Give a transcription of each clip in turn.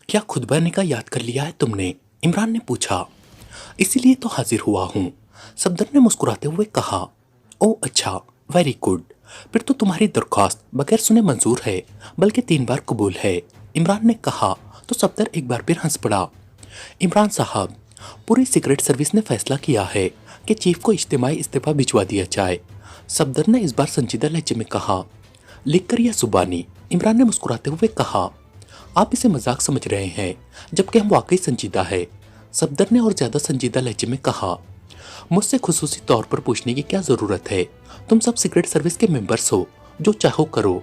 क्या खुद बनने का याद कर लिया है तुमने? इमरान ने पूछा। इसीलिए तो हाजिर हुआ हूँ, सफदर ने मुस्कुराते हुए कहा। ओह अच्छा, वेरी गुड। फिर तो तुम्हारी दरख्वास्त बगैर सुने मंजूर है, बल्कि 3 बार कबूल है, इमरान ने कहा। तो सफदर एक बार फिर हंस पड़ा। इमरान साहब, पूरी सीक्रेट सर्विस ने फैसला किया है कि चीफ को इज्तिमाई इस्तीफा भिजवा दिया जाए, सफदर ने इस बार संजीदा लहजे में कहा। लिखकर या जुबानी? इमरान ने मुस्कुराते हुए कहा। आप इसे मजाक समझ रहे हैं, जबकि हम वाकई संजीदा है, सफदर ने और ज्यादा संजीदा लहजे में कहा। मुझसे खुसूसी तौर पर पूछने की क्या जरूरत है? तुम सब सीक्रेट सर्विस के मेंबर्स हो, जो चाहो करो।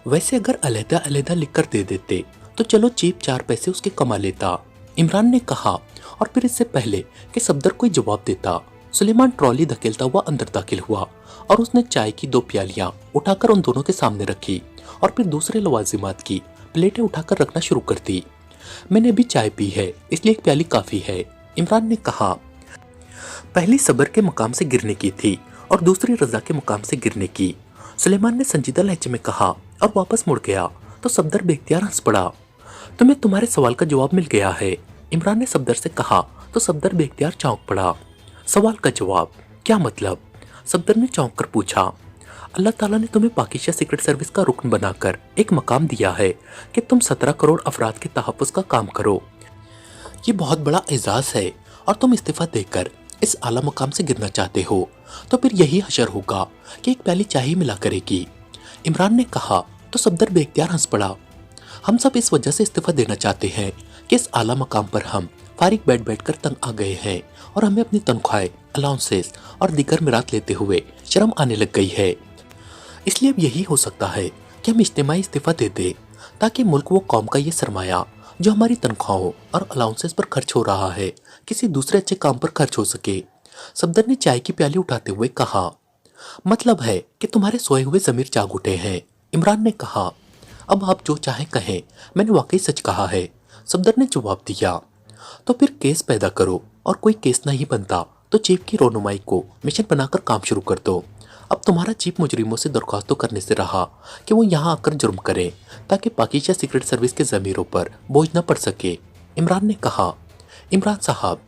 वैसे अगर अलहदा अलहदा लिख कर दे देते तो चलो चीफ 4 पैसे उसके कमा लेता, इमरान ने कहा। और फिर इससे पहले कि सफदर कोई जवाब देता, सुलेमान ट्रॉली धकेलता हुआ अंदर दाखिल हुआ और उसने चाय की 2 प्यालियां उठाकर उन दोनों के सामने रखी और फिर दूसरे लवाजिमात की प्लेटें उठाकर रखना शुरू कर दी। मैंने अभी चाय पी है, इसलिए 1 प्याली काफी है, इमरान ने कहा। पहली सबर के मुकाम से गिरने की थी और दूसरी रजा के मुकाम से गिरने की, सुलेमान ने संजीदा लहजे में कहा और वापस मुड़ गया तो सफदर बेख्तियार हंस पड़ा। तुम्हें तुम्हारे सवाल का जवाब मिल गया है, इमरान ने सफदर से कहा तो सफदर बेख्तियार चौंक पड़ा। सवाल का जवाब? क्या मतलब? सफदर ने चौंक कर पूछा। अल्लाह ताला ने तुम्हें पाकिस्तान सीक्रेट सर्विस का रुकन बनाकर एक मकाम दिया है कि तुम 17 करोड़ अफराद के तहफ़्फ़ुज़ का काम करो। ये बहुत बड़ा एजाज है और तुम इस्तीफा देकर इस आला मकाम से गिरना चाहते हो, तो फिर यही हशर होगा कि 1 प्याली चाय ही मिला करेगी, इमरान ने कहा। तो सफदर बेख्तियार हंस पड़ा। हम सब इस वजह से इस्तीफा देना चाहते हैं कि इस आला मकाम पर हम फारिग बैठ बैठ कर तंग आ गए हैं और हमें अपनी तनख्वाहें, अलाउंसेस और दीगर मिरात लेते हुए शर्म आने लग गई है। इसलिए अब यही हो सकता है कि हम इज्तिमाई इस्तीफा दे दें, ताकि मुल्क व कौम का ये सरमाया जो हमारी तनख्वाहों और अलाउंसेस पर खर्च हो रहा है, किसी दूसरे अच्छे काम पर खर्च हो सके, सफदर ने चाय की प्याली उठाते हुए कहा। मतलब है कि तुम्हारे सोए हुए जमीर जाग उठे हैं, इमरान ने कहा। अब आप जो चाहें कहें, मैंने वाकई सच कहा है, सफदर ने जवाब दिया। तो फिर केस पैदा करो, और कोई केस नहीं बनता तो चीफ की रोनुमाई को मिशन बनाकर काम शुरू कर दो। अब तुम्हारा चीफ मुजरिमों से दरख्वास्त तो करने से रहा कि वो यहाँ आकर जुर्म करें, ताकि पाकिस्तान सीक्रेट सर्विस के ज़मीरों पर बोझ न पड़ सके, इमरान ने कहा। इमरान साहब,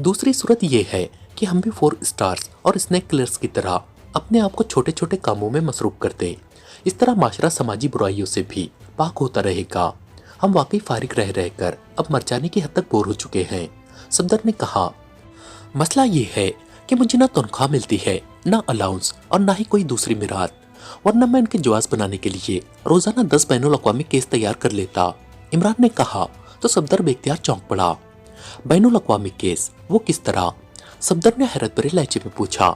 दूसरी सूरत ये है कि हम भी 4 स्टार्स और स्नेक किलर्स की तरह अपने आप को छोटे छोटे कामों में मसरूफ कर दें। इस तरह माशरा समाजी बुराइयों से भी पाक होता रहेगा। हम वाकई फारिग रह रहकर अब मर जाने की हद तक बोर हो चुके हैं, सफदर ने कहा। मसला ये है कि मुझे ना तनख्वाह मिलती है, ना अलाउंस और ना ही कोई दूसरी मिरात, वरना मैं इनके जवाब बनाने के लिए रोजाना 10 बैनुल अक़वामी केस तैयार कर लेता, इमरान ने कहा। तो सफदर बेख्तियार चौंक पड़ा। बैनुल अक़वामी केस? वो किस तरह? सफदर ने हैरत भरे लहजे में पूछा।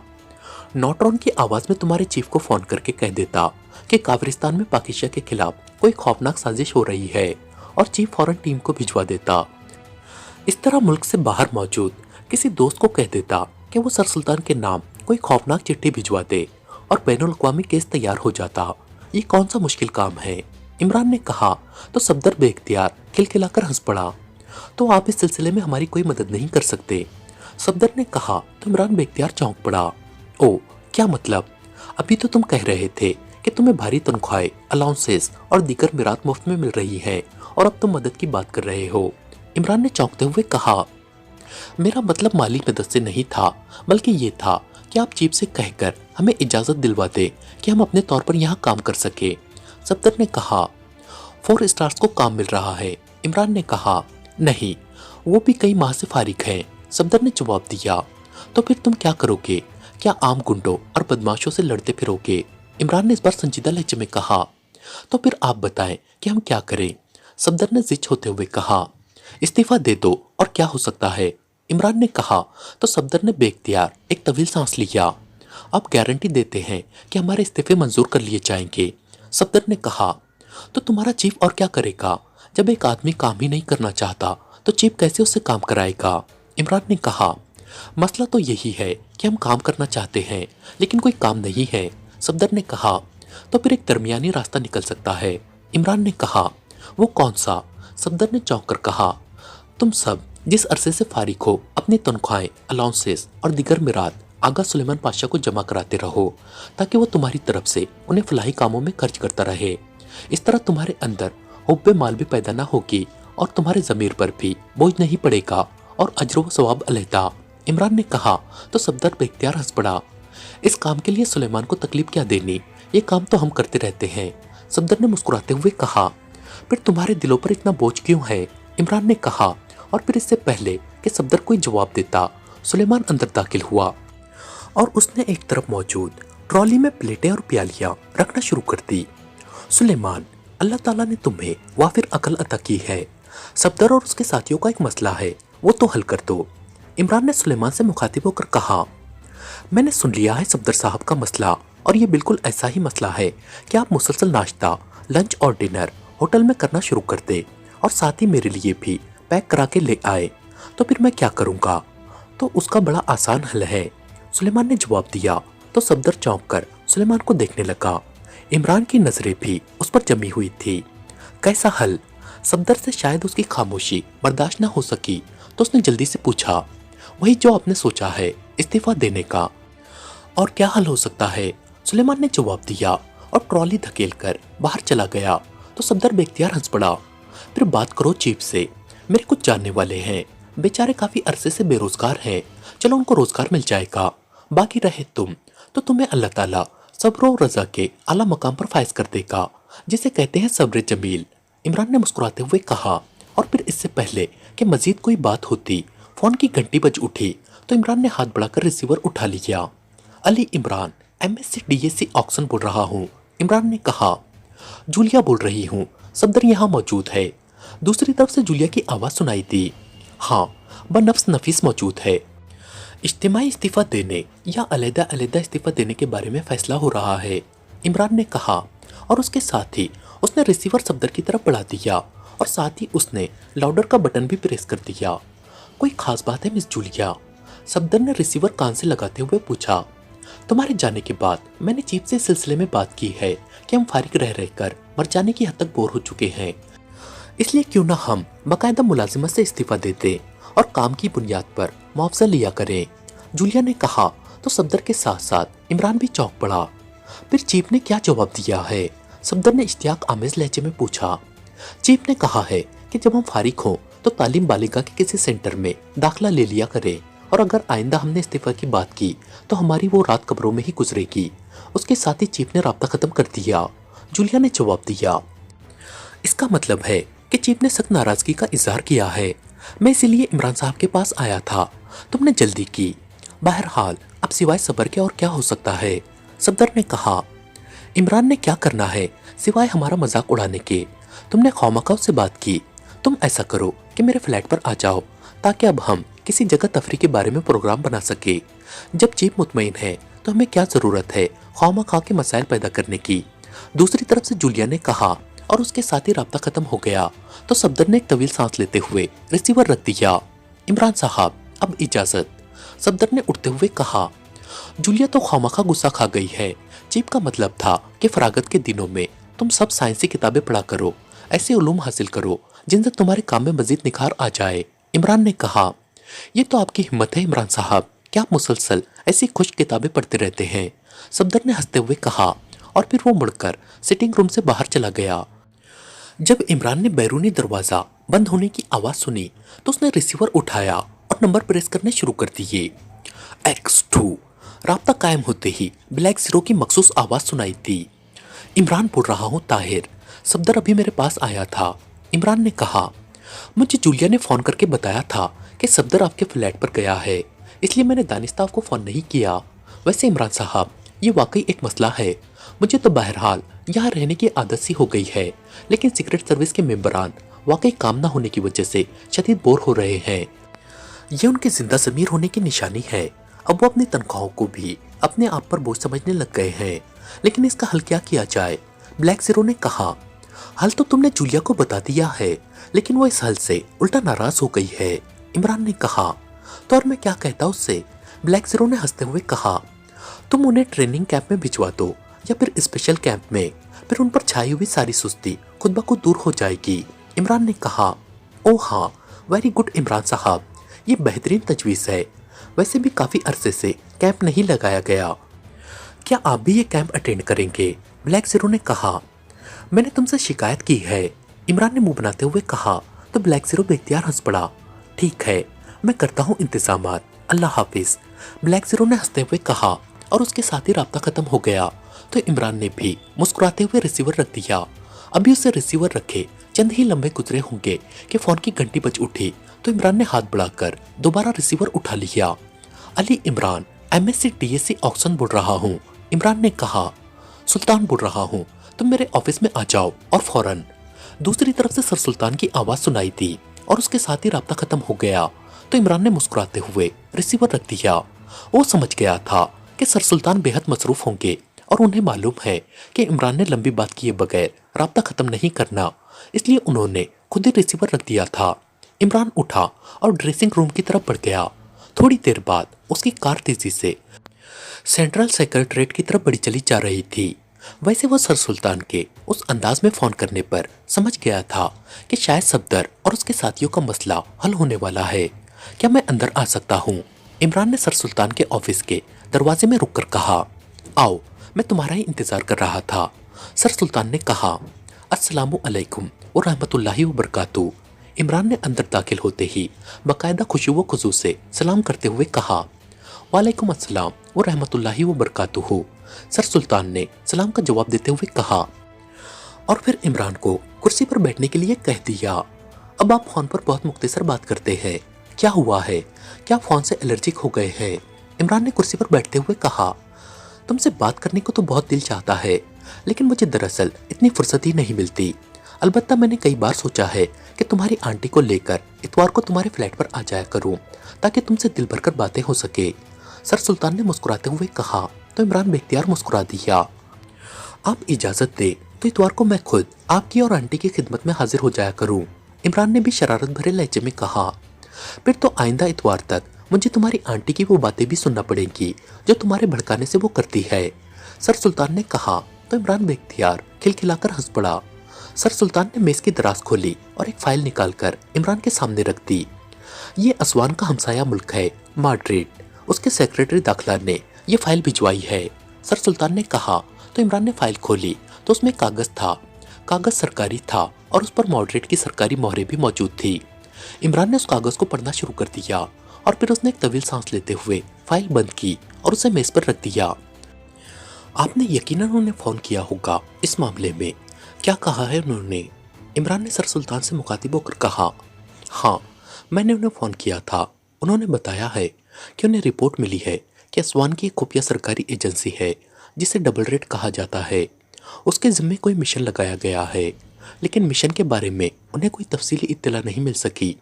नोटरॉन की आवाज में तुम्हारे चीफ को फोन करके कह देता कि काफिरिस्तान में पाकिस्तान के खिलाफ कोई खौफनाक साजिश हो रही है और चीफ फौरन टीम को भिजवा देता। इस तरह मुल्क से बाहर मौजूद किसी दोस्त को कह देता कि वो सर सुल्तान के नाम कोई खौफनाक चिट्ठी भिजवा दे और बैनुल अक़वामी केस तैयार हो जाता। ये कौन सा मुश्किल काम है, इमरान ने कहा। तो सफदर बेख्तियार खिलखिलाकर हंस पड़ा। तो आप इस सिलसिले में हमारी कोई मदद नहीं कर सकते, सफदर ने कहा। तो इमरान बेख्तियार चौंक पड़ा। ओ, क्या मतलब? अभी तो तुम कह रहे थे कि तुम्हें भारी तनख्वाहें, अलाउंसेस और दीगर मिरात मुफ्त में मिल रही हैं और अब तुम मदद की बात कर रहे हो, इमरान ने चौंकते हुए कहा। मेरा मतलब माली मदद से नहीं था, बल्कि ये था कि आप चीफ से कहकर हमें इजाजत दिलवाते कि हम अपने तौर पर यहाँ काम कर सके, सफदर ने कहा। 4 स्टार्स को काम मिल रहा है, इमरान ने कहा। नहीं, वो भी कई माह से फारिग हैं, सफदर ने जवाब दिया। तो फिर तुम क्या करोगे? क्या आम गुंडों और बदमाशों से लड़ते फिरोगे, इमरान ने इस बार संजीदा लहजे में कहा। तो फिर आप बताएं कि हम क्या करें, सफदर ने जिद होते हुए कहा। इस्तीफा दे दो और क्या हो सकता है, इमरान ने कहा। तो सफदर ने बेख्तियार एक तवील सांस लिया। आप गारंटी देते हैं कि हमारे इस्तीफे मंजूर कर लिए जाएंगे, सफदर ने कहा। तो तुम्हारा चीफ और क्या करेगा? जब एक आदमी काम ही नहीं करना चाहता तो चीफ कैसे उससे काम कराएगा, इमरान ने कहा। मसला तो यही है कि हम काम करना चाहते हैं लेकिन कोई काम नहीं है, सफदर ने कहा। तो फिर एक दरमियानी रास्ता निकल सकता है, इमरान ने कहा। वो कौन सा, सफदर ने चौंक कर कहा। तुम सब जिस अरसे से फारिग हो अपनी तनख्वाहें, अलाउंसेस और दीगर मिरात आगा सुलेमान पाशा को जमा कराते रहो, ताकि वो तुम्हारी तरफ से उन्हें फलाही कामों में खर्च करता रहे। इस तरह तुम्हारे अंदर हुब्बे माल भी पैदा ना होगी और तुम्हारे ज़मीर पर भी बोझ नहीं पड़ेगा और अज्र व सवाब अलहदा। इमरान ने कहा तो सफदर बेख्तियार हंस पड़ा। इस काम के लिए सुलेमान को तकलीफ क्या देनी, ये काम तो हम करते रहते हैं। सफदर ने मुस्कुराते हुए कहा। फिर तुम्हारे दिलों पर इतना बोझ क्यों है, इमरान ने कहा। और फिर इससे पहले कि सफदर कोई जवाब देता, सुलेमान अंदर दाखिल हुआ और उसने एक तरफ मौजूद ट्रॉली में प्लेटें और प्यालियां रखना शुरू कर दी। सुलेमान, अल्लाह ताला ने तुम्हें वाफिर अकल अता की है। सफदर और उसके साथियों का एक मसला है, वो तो हल कर दो। इमरान ने सुलेमान से मुखातिब होकर कहा। मैंने सुन लिया है सफदर साहब का मसला, और ये बिल्कुल ऐसा ही मसला है कि आप मुसलसल नाश्ता, लंच और डिनर होटल में करना शुरू कर दे और साथ ही मेरे लिए भी पैक करा के ले आए। तो फिर मैं क्या करूँगा? तो उसका बड़ा आसान हल है, सुलेमान ने जवाब दिया। तो सफदर चौंक कर सुलेमान को देखने लगा। इमरान की नजरें भी उस पर जमी हुई थी। कैसा हल? सफदर से शायद उसकी खामोशी बर्दाश्त न हो सकी, तो उसने जल्दी से पूछा। वही जो आपने सोचा है, इस्तीफा देने का। और क्या हल हो सकता है? सुलेमान ने जवाब दिया और ट्रॉली धकेल कर बाहर चला गया। तो सफदर बेख्तियार हंस पड़ा। फिर बात करो चीफ से, मेरे कुछ जानने वाले हैं, बेचारे काफी अरसे से बेरोजगार हैं, चलो उनको रोजगार मिल जाएगा। बाकी रहे तुम, तो तुम्हें अल्लाह ताला सब्र और रजा के आला मकाम पर फायज कर देगा, जिसे कहते हैं सब्र जमील। इमरान ने मुस्कुराते हुए कहा। और फिर इससे पहले कि मजीद कोई बात होती, फोन की घंटी बज उठी। तो इमरान ने हाथ बढ़ाकर रिसीवर उठा लिया। Ali Imran, MSc DSc Oxon बोल रहा हूँ, इमरान ने कहा। जूलिया बोल रही हूँ, सफदर यहाँ मौजूद है। दूसरी तरफ से जूलिया की आवाज़ सुनाई दी। हाँ, बनफ्स नफीस मौजूद है। इज्तिमाई इस्तीफा देने या अलहदा अलहदा इस्तीफा देने के बारे में फैसला हो रहा है, इमरान ने कहा। और उसके साथ ही उसने रिसीवर सफदर की तरफ बढ़ा दिया और साथ ही उसने लाउडर का बटन भी प्रेस कर दिया। कोई खास बात है मिस जूलिया? सफदर ने रिसीवर कान से लगाते हुए पूछा। तुम्हारे जाने के बाद मैंने चीफ से इस सिलसिले में बात की है कि हम फारिग रह रहकर मर जाने की हद तक बोर हो चुके हैं, इसलिए क्यों ना हम बाकायदा मुलाजिमत से इस्तीफा देते और काम की बुनियाद पर मुआवजा लिया करें, जूलिया ने कहा। तो सफदर के साथ साथ इमरान भी चौंक पड़ा। फिर चीफ ने क्या जवाब दिया है? सफदर ने इश्तियाक आमेज लहजे में पूछा। चीफ ने कहा है कि जब हम फारिग हों तो तालीम बालिगा के किसी सेंटर में दाखिला ले लिया करें, और अगर आइंदा हमने इस्तीफा की बात की तो हमारी वो रात कब्रों में ही गुजरेगी। उसके साथ ही चीफ ने राब्ता खत्म कर दिया, जूलिया ने जवाब दिया। इसका मतलब है कि चीफ ने सख्त नाराजगी का इजहार किया है। मैं इसीलिए इमरान साहब के पास आया था, तुमने जल्दी की। बहरहाल अब सिवाय सब्र के और क्या हो सकता है, सफदर ने कहा। इमरान ने क्या करना है सिवाय हमारा मजाक उड़ाने के? तुमने खौमाखा से बात की। तुम ऐसा करो कि मेरे फ्लैट पर आ जाओ, ताकि अब हम किसी जगह तफरी के बारे में प्रोग्राम बना सके। जब चीफ मुतमईन है तो हमें क्या जरूरत है खौमाखा के मसाइल पैदा करने की। दूसरी तरफ से जूलिया ने कहा। और उसके साथ ही राब्ता खत्म हो गया। तो सफदर ने एक तवील सांस लेते हुए रिसीवर रख दिया। इमरान साहब, अब इजाजत, सफदर ने उठते हुए कहा। जूलिया तो खामखा गुस्सा खा गई है। चीफ का मतलब था कि फरागत के दिनों में तुम सब साइंसी किताबें पढ़ा करो, ऐसे उलूम हासिल करो जिनसे तुम्हारे काम में मजीद निखार आ जाए, इमरान ने कहा। ये तो आपकी हिम्मत है इमरान साहब, क्या आप मुसलसल ऐसी खुश किताबें पढ़ते रहते हैं, सफदर ने हंसते हुए कहा। और फिर वो मुड़कर सिटिंग रूम से बाहर चला गया। जब इमरान ने बैरूनी दरवाजा बंद होने की आवाज सुनी तो उसने रिसीवर उठाया और नंबर प्रेस करने शुरू कर दिए। X2। राब्ता कायम होते ही ब्लैक जीरो की मखसूस आवाज सुनाई दी। इमरान बोल रहा हूँ ताहिर, सफदर अभी मेरे पास आया था, इमरान ने कहा। मुझे जूलिया ने फोन करके बताया था कि सफदर आपके फ्लैट पर गया है, इसलिए मैंने दानिस्ता को फोन नहीं किया। वैसे इमरान साहब, ये वाकई एक मसला है। मुझे तो बहरहाल यहाँ रहने की आदत सी हो गई है, लेकिन सीक्रेट सर्विस के मेंबरान वाकई काम ना होने की वजह से शदीद बोर हो रहे हैं। ये उनके जिंदा ज़मीर होने की निशानी है। अब वो अपनी तनख्वाहों को भी अपने आप पर बोझ समझने लग गए हैं। लेकिन इसका हल क्या किया जाए, ब्लैक जीरो ने कहा। हल तो तुमने जूलिया को बता दिया है, लेकिन वो इस हल से उल्टा नाराज हो गई है, इमरान ने कहा। तो और मैं क्या कहता उससे, ब्लैक जीरो ने हंसते हुए कहा। तुम उन्हें ट्रेनिंग कैंप में भिजवा दो या फिर स्पेशल कैंप में, फिर उन पर छाई हुई सारी सुस्ती खुद ब खुद दूर हो जाएगी, इमरान ने कहा। ओह हाँ, वेरी गुड इमरान साहब, ये बेहतरीन तजवीज़ है। वैसे भी काफ़ी अरसे से कैंप नहीं लगाया गया, क्या आप भी ये कैंप अटेंड करेंगे, ब्लैक जीरो ने कहा। मैंने तुमसे शिकायत की है, इमरान ने मुंह बनाते हुए कहा। तो ब्लैक ज़ीरो बेख्तियार हंस पड़ा। ठीक है, मैं करता हूँ इंतजामात, अल्लाह हाफिज, ब्लैक ज़ीरो ने हंसते हुए कहा और उसके साथ ही राब्ता खत्म हो गया। तो इमरान ने भी मुस्कुराते हुए रिसीवर रख दिया। अभी उसे रिसीवर रखे चंद ही लम्बे गुजरे होंगे कि फोन की घंटी बज उठी। तो इमरान ने हाथ बढ़ाकर दोबारा रिसीवर उठा लिया। Ali Imran, MSc DSc Oxon बोल रहा हूँ। इमरान ने कहा। सुल्तान बोल रहा हूँ, तुम मेरे ऑफिस में आ जाओ और फौरन। दूसरी तरफ से सर सुल्तान की आवाज सुनाई दी और उसके साथ ही राब्ता खत्म हो गया। तो इमरान ने मुस्कुराते हुए रिसीवर रख दिया। वो समझ गया था कि सर सुल्तान बेहद मसरूफ होंगे और उन्हें मालूम है कि इमरान ने लंबी बात किए बगैर राब्ता खत्म नहीं करना, इसलिए उन्होंने खुद ही रिसीवर रख दिया था। इमरान उठा और ड्रेसिंग रूम की तरफ बढ़ गया। थोड़ी देर बाद उसकी कार तेजी से सेंट्रल सेक्रेटरीट की तरफ बढ़ी चली जा रही थी। वैसे वो सर सुल्तान के उस अंदाज में फोन करने पर समझ गया था कि शायद सफदर और उसके साथियों का मसला हल होने वाला है। क्या मैं अंदर आ सकता हूँ? इमरान ने सर सुल्तान के ऑफिस के दरवाजे में रुककर कहा। आओ, मैं तुम्हारा ही इंतजार कर रहा था, सर सुल्तान ने कहा। अस्सलामु अलैकुम व रहमतुल्लाहि व बरकातहू। इमरान ने अंदर दाखिल होते ही बाकायदा खुशी व खुजू से सलाम करते हुए कहा। वालेकुम अस्सलाम व रहमतुल्लाहि व बरकातहू, सर सुल्तान ने सलाम का जवाब देते हुए कहा और फिर इमरान को कुर्सी पर बैठने के लिए कह दिया। अब आप फोन पर बहुत मुख्तसर बात करते हैं, क्या हुआ है? क्या फोन से एलर्जिक हो गए हैं? इमरान ने कुर्सी पर बैठते हुए कहा। तुमसे बात करने को तो बहुत दिल चाहता है, लेकिन मुझे दरअसल इतनी फुर्सत ही नहीं मिलती। अलबत्ता मैंने कई बार सोचा है कि तुम्हारी आंटी को लेकर इतवार को तुम्हारे फ्लैट पर आ जाया करूं, ताकि तुमसे दिल भरकर बातें हो सके, सर सुल्तान ने मुस्कुराते हुए कहा। तो इमरान बेख्तियार मुस्कुरा दिया। आप इजाजत दे तो इतवार को मैं खुद आपकी और आंटी की खिदमत में हाजिर हो जाया करूं, इमरान ने भी शरारत भरे लहजे में कहा। फिर तो आइंदा इतवार तक मुझे तुम्हारी आंटी की वो बातें भी सुनना पड़ेंगी जो तुम्हारे भड़काने से वो करती है, सर सुल्तान ने कहा। तो इमरान बेख्तियार खिलखिलाकर हंस पड़ा। सर सुल्तान ने मेज की दराज खोली और एक फाइल निकालकर इमरान के सामने रख दी। ये असवान का हमसाया मुल्क है, माड्रिड, उसके सेक्रेटरी दाखिला ने ये फाइल भिजवाई है, सर सुल्तान ने कहा। तो इमरान ने फाइल खोली तो उसमें कागज था। कागज सरकारी था और उस पर माड्रिड की सरकारी मोहरें भी मौजूद थी। इमरान ने उस कागज को पढ़ना शुरू कर दिया और फिर उसने एक तवील सांस लेते हुए फाइल बंद की और उसे मेज पर रख दिया। आपने यकीनन उन्हें फोन किया होगा इस मामले में, क्या कहा है उन्होंने? इमरान ने सर सुल्तान से मुखातिब होकर कहा। हाँ, मैंने उन्हें फ़ोन किया था। उन्होंने बताया है कि उन्हें रिपोर्ट मिली है कि असवान की एक खुफिया सरकारी एजेंसी है जिसे डबल रेड कहा जाता है, उसके ज़िम्मे कोई मिशन लगाया गया है, लेकिन मिशन के बारे में उन्हें कोई तफसीली इत्तला नहीं मिल सकी।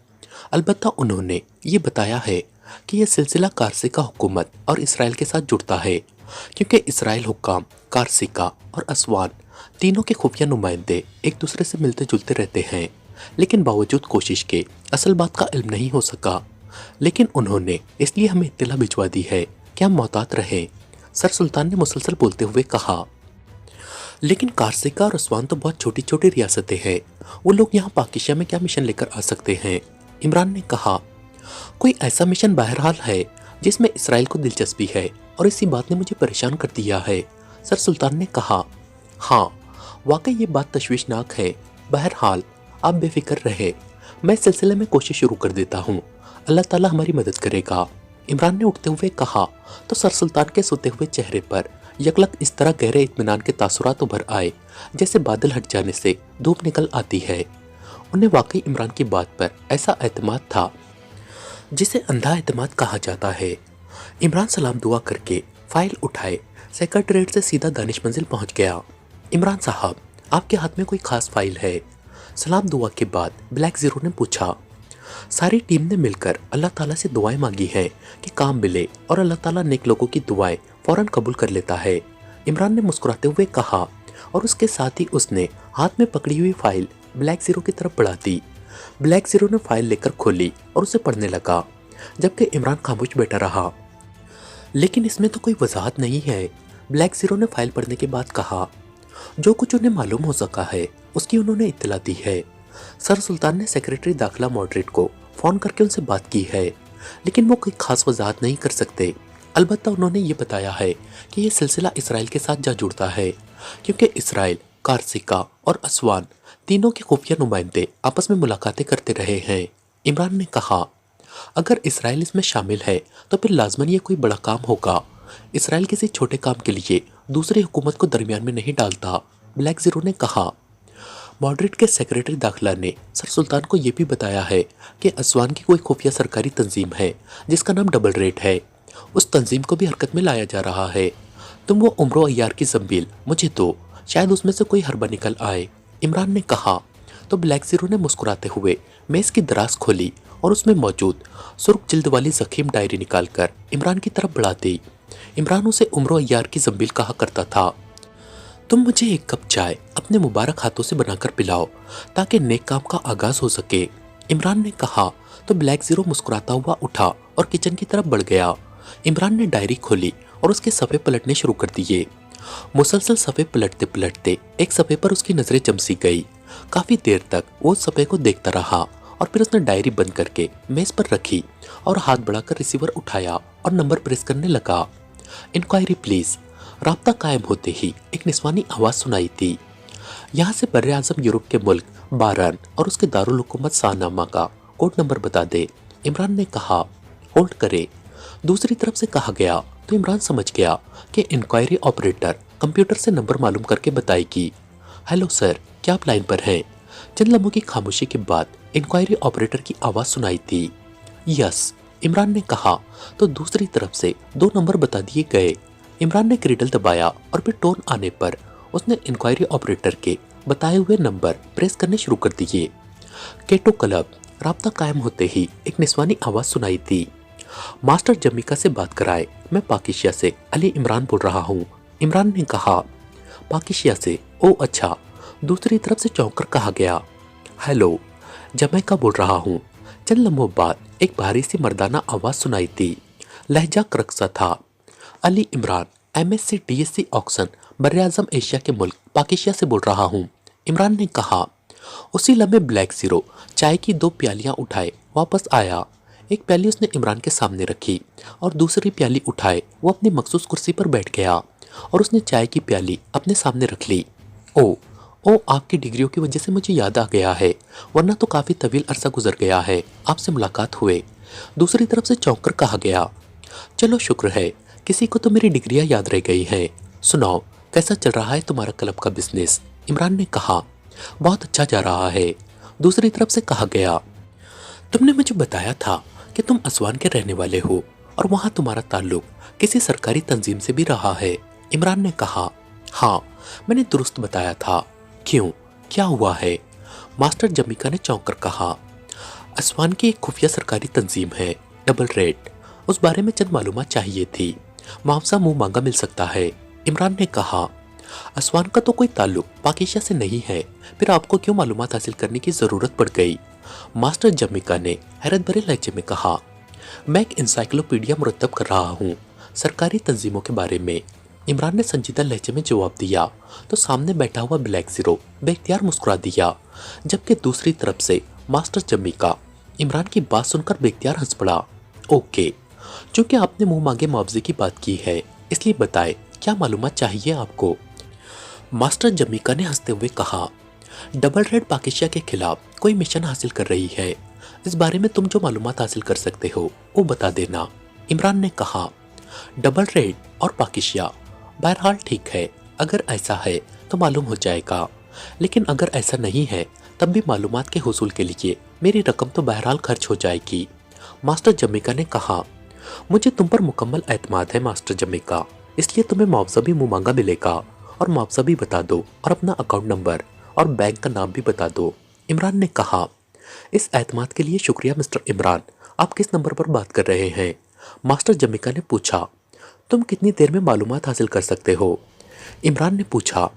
अलबत्ता उन्होंने ये बताया है कि यह सिलसिला कारसिका हुकूमत और इसराइल के साथ जुड़ता है, क्योंकि इसराइल हुक्काम, कारसिका और असवान तीनों के खुफिया नुमाइंदे एक दूसरे से मिलते जुलते रहते हैं, लेकिन बावजूद कोशिश के असल बात का इल्म नहीं हो सका। लेकिन उन्होंने इसलिए हमें इत्तला भिजवा दी है कि हम मोहतात रहें, सर सुल्तान ने मुसलसल बोलते हुए कहा। लेकिन कारसिका और असवान तो बहुत छोटी छोटी रियासतें हैं, वो लोग यहाँ पाकिस्तान में क्या मिशन लेकर आ सकते हैं? इमरान ने कहा। कोई ऐसा मिशन बहरहाल है जिसमें इसराइल को दिलचस्पी है और इसी बात ने मुझे परेशान कर दिया है, सर सुल्तान ने कहा। हाँ, वाकई ये बात तशवीशनाक है। बहरहाल आप बेफिक्र रहे, मैं इस सिलसिले में कोशिश शुरू कर देता हूँ, अल्लाह ताला हमारी मदद करेगा, इमरान ने उठते हुए कहा। तो सर सुल्तान के सोते हुए चेहरे पर यकलक इस तरह गहरे इत्मीनान के तासुरात उभर आए जैसे बादल हट जाने से धूप निकल आती है। उन्हें वाकई इमरान की बात पर ऐसा एतमाद था जिसे अंधा एतमाद कहा जाता है। इमरान सलाम दुआ करके फाइल उठाए सेक्रेटरीट से सीधा दानिश मंजिल पहुंच गया। इमरान साहब, आपके हाथ में कोई खास फाइल है? सलाम दुआ के बाद ब्लैक ज़ीरो ने पूछा। सारी टीम ने मिलकर अल्लाह ताला से दुआएं मांगी हैं कि काम मिले और अल्लाह ताला नेक लोगों की दुआएं फौरन कबूल कर लेता है, इमरान ने मुस्कुराते हुए कहा और उसके साथ ही उसने हाथ में पकड़ी हुई फाइल ब्लैक ज़ीरो की तरफ बढ़ा दी। ब्लैक ज़ीरो ने फाइल लेकर खोली और उसे पढ़ने लगा, जबकि इमरान खामोश बैठा रहा। लेकिन इसमें तो कोई वजाहत नहीं है, ब्लैक ज़ीरो ने फाइल पढ़ने के बाद कहा। जो कुछ उन्हें मालूम हो सका है उसकी उन्होंने इत्तला दी है। सर सुल्तान ने सेक्रेटरी दाखिला माड्रिड को फ़ोन करके उनसे बात की है, लेकिन वो कोई खास वजाहत नहीं कर सकते। अलबत्ता उन्होंने ये बताया है कि ये सिलसिला इसराइल के साथ जा जुड़ता है, क्योंकि इसराइल, कारसिका और असवान तीनों के खुफिया नुमाइंदे आपस में मुलाकातें करते रहे हैं। इमरान ने कहा, अगर इसराइल इसमें शामिल है तो फिर लाजमन ये कोई बड़ा काम होगा। इसराइल किसी छोटे काम के लिए दूसरी हुकूमत को दरमियान में नहीं डालता। ब्लैक जीरो ने कहा। मॉड्रिड के सेक्रेटरी दाखिला ने सर सुल्तान को यह भी बताया है कि असवान की कोई खुफिया सरकारी तंजीम है जिसका नाम डबल रेड है। उस तंजीम को भी हरकत में लाया जा रहा है। तुम वो उम्रो अय्यार की जंबील मुझे दो, शायद उसमें से कोई हरबा निकल आए। इमरान ने कहा। तो ब्लैक जीरो ने मुस्कुराते हुए मेज की दराज खोली और उसमें मौजूद सुर्ख जिल्द वाली जखीम डायरी निकालकर इमरान की तरफ बढ़ा दी। इमरान उसे उम्रो अय्यार की जंबील कहा करता था। तुम मुझे एक कप चाय अपने मुबारक हाथों से बनाकर पिलाओ ताकि नेक काम का आगाज हो सके। इमरान ने कहा तो ब्लैक जीरो मुस्कुराता हुआ उठा और किचन की तरफ बढ़ गया। इमरान ने डायरी खोली और उसके सफ़े पलटने शुरू कर दिए। मुसलसल सफ़े पलटते पलटते एक सफ़े पर उसकी नज़रें जमसी गई। काफ़ी देर तक वो उस सफ़े को देखता रहा और फिर उसने डायरी बंद करके मेज पर रखी और हाथ बढ़ाकर रिसीवर उठाया और नंबर प्रेस करने लगा। Inquiry please. राब्ता कायम होते ही एक निस्वानी आवाज़ सुनाई थी। यहाँ से बर्रे आज़म यूरोप के मुल्क बारान और उसके दारुल हुकूमत सानामा का कोड नंबर बता दे। इमरान ने कहा। होल्ड करे। दूसरी तरफ से कहा गया तो इमरान समझ गया कि इंक्वायरी ऑपरेटर कंप्यूटर से नंबर मालूम करके बताएगी। हेलो सर, क्या आप लाइन पर हैं? चंद लम्हों की खामोशी के बाद इंक्वायरी ऑपरेटर की आवाज़ सुनाई थी। यस, इमरान ने कहा तो दूसरी तरफ से दो नंबर बता दिए गए। इमरान ने क्रीडल दबाया और फिर टोन आने पर उसने इंक्वायरी ऑपरेटर के बताए हुए नंबर प्रेस करने शुरू कर दिए। Keto club. राब्ता कायम होते ही एक निस्वानी आवाज़ सुनाई थी। मास्टर जमीका से बात कराए, मैं पाकिशिया से अली इमरान बोल रहा हूँ। इमरान ने कहा। पाकिशिया से? ओ अच्छा। दूसरी तरफ से चौंक कर कहा गया। हेलो, जमैका बोल रहा हूँ। चंद लम्हों बाद एक भारी सी मर्दाना आवाज़ सुनाई थी। लहजा करकसा था। Ali Imran, MSc DSc Oxon बर्रे-आज़म एशिया के मुल्क पाकिशिया से बोल रहा हूँ। इमरान ने कहा। उसी लम्हे ब्लैक जीरो चाय की 2 प्यालियाँ उठाए वापस आया। एक प्याली उसने इमरान के सामने रखी और दूसरी प्याली उठाए वो अपनी मखसूस कुर्सी पर बैठ गया और उसने चाय की प्याली अपने सामने रख ली। ओ आपकी डिग्रियों की वजह से मुझे याद आ गया है, वरना तो काफ़ी तवील अरसा गुजर गया है आपसे मुलाकात हुए। दूसरी तरफ से चौंक कर कहा गया। चलो शुक्र है, किसी को तो मेरी डिग्रियां याद रह गई हैं। सुनाओ, कैसा चल रहा है तुम्हारा क्लब का बिजनेस? इमरान ने कहा। बहुत अच्छा जा रहा है। दूसरी तरफ से कहा गया। तुमने मुझे बताया था कि तुम असवान के रहने वाले हो और वहाँ तुम्हारा ताल्लुक किसी सरकारी तंजीम से भी रहा है। इमरान ने कहा। हाँ, मैंने दुरुस्त बताया था। क्यों, क्या हुआ है? मास्टर जमीका ने चौंक कर कहा। असवान की एक खुफिया सरकारी तंजीम है, डबल रेड। उस बारे में चंद मालूमात चाहिए थी। मुआवजा मुंह मांगा मिल सकता है। इमरान ने कहा। असवान का तो कोई ताल्लुक पाकिशिया से नहीं है, फिर आपको क्यों मालूमात हासिल करने की जरूरत पड़ गई? मास्टर जमीका ने हैरत भरे लहजे में कहा। मैं एक इंसाइक्लोपीडिया मुरतब कर रहा हूँ सरकारी तंजीमों के बारे में। इमरान ने संजीदा लहजे में जवाब दिया तो सामने बैठा हुआ ब्लैक जीरो बेख्तियार मुस्कुरा दिया, जबकि दूसरी तरफ से मास्टर जमीका इमरान की बात सुनकर बेख्तियार हंस पड़ा। ओके, चूंकि आपने मुंह मांगे मुआवजे की बात की है, इसलिए बताए क्या मालूमात चाहिए आपको? मास्टर जमीका ने हंसते हुए कहा। डबल रेड पाकिशिया के खिलाफ कोई मिशन हासिल कर रही है। इस बारे में तुम जो मालूमात हासिल कर सकते हो वो बता देना। इमरान ने कहा। डबल रेड और पाकिशिया, बहरहाल ठीक है, अगर ऐसा है तो मालूम हो जाएगा, लेकिन अगर ऐसा नहीं है तब भी मालूमात के हुसूल के लिए मेरी रकम तो बहरहाल खर्च हो जाएगी। मास्टर जमीका ने कहा। मुझे तुम पर मुकम्मल एतमाद है मास्टर जमीका, इसलिए तुम्हें मुआवजा भी मुँह मांगा मिलेगा। और मुआवजा भी बता दो और अपना अकाउंट नंबर और बैंक का नाम भी बता दो। इमरान ने कहा। इस एतमाद के लिए शुक्रिया मिस्टर इमरान, आप किस नंबर पर बात कर रहे हैं? मास्टर जमीका ने पूछा। तुम कितनी देर में मालूमात हासिल कर सकते हो? इमरान ने पूछा।